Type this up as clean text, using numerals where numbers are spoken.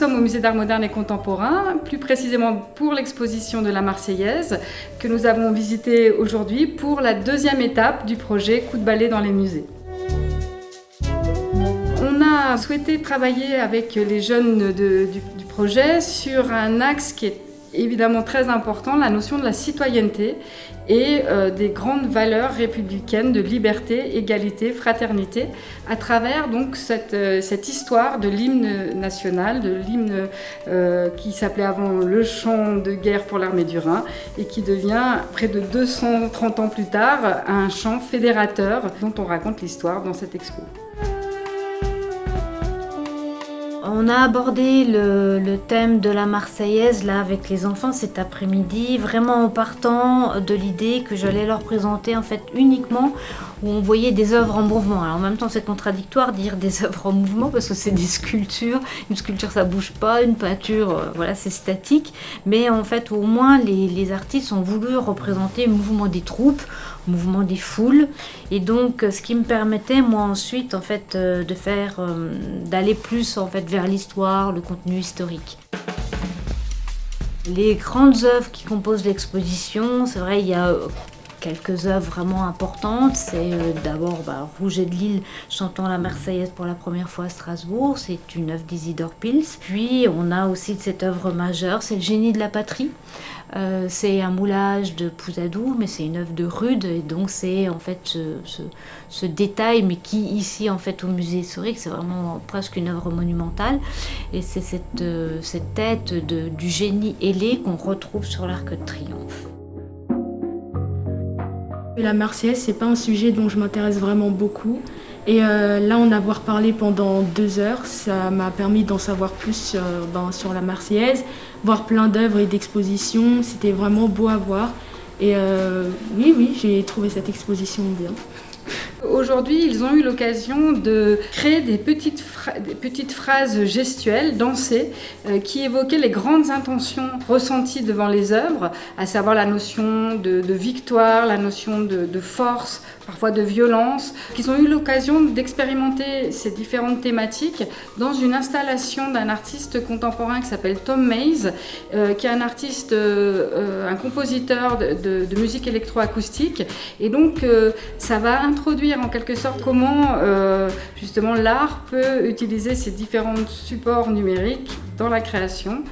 sommes au Musée d'Art moderne et contemporain, plus précisément pour l'exposition de la Marseillaise que nous avons visitée aujourd'hui pour la deuxième étape du projet Coup de balai dans les musées. On a souhaité travailler avec les jeunes du projet sur un axe qui est évidemment très important, la notion de la citoyenneté et des grandes valeurs républicaines de liberté, égalité, fraternité, à travers donc cette histoire de l'hymne national, de l'hymne qui s'appelait avant le chant de guerre pour l'armée du Rhin et qui devient, près de 230 ans plus tard, un chant fédérateur dont on raconte l'histoire dans cette expo. On a abordé le thème de la Marseillaise là avec les enfants cet après-midi, vraiment en partant de l'idée que j'allais leur présenter en fait uniquement où on voyait des œuvres en mouvement. Alors en même temps c'est contradictoire de dire des œuvres en mouvement parce que c'est des sculptures. Une sculpture ça bouge pas, une peinture voilà c'est statique. Mais en fait au moins les artistes ont voulu représenter le mouvement des troupes, le mouvement des foules. Et donc ce qui me permettait moi ensuite en fait d'aller plus en fait vers l'histoire, le contenu historique. Les grandes œuvres qui composent l'exposition, c'est vrai, il y a quelques œuvres vraiment importantes. C'est d'abord Rouget de Lille chantant la Marseillaise pour la première fois à Strasbourg, c'est une œuvre d'Isidore Pils. Puis on a aussi cette œuvre majeure, c'est Le Génie de la patrie. C'est un moulage de Pouzadou, mais c'est une œuvre de Rude, et donc c'est en fait ce détail, mais qui ici en fait au musée historique, c'est vraiment presque une œuvre monumentale. Et c'est cette tête du génie ailé qu'on retrouve sur l'Arc de Triomphe. La Marseillaise, c'est pas un sujet dont je m'intéresse vraiment beaucoup. Et là, en avoir parlé pendant 2 heures, ça m'a permis d'en savoir plus sur la Marseillaise, voir plein d'œuvres et d'expositions. C'était vraiment beau à voir. Et oui, j'ai trouvé cette exposition bien. Aujourd'hui, ils ont eu l'occasion de créer des petites phrases gestuelles, dansées, qui évoquaient les grandes intentions ressenties devant les œuvres, à savoir la notion de victoire, la notion de force, parfois de violence. Ils ont eu l'occasion d'expérimenter ces différentes thématiques dans une installation d'un artiste contemporain qui s'appelle Tom Mays, qui est un artiste, un compositeur de musique électroacoustique. Et donc, ça va introduire en quelque sorte comment justement l'art peut utiliser ces différents supports numériques dans la création.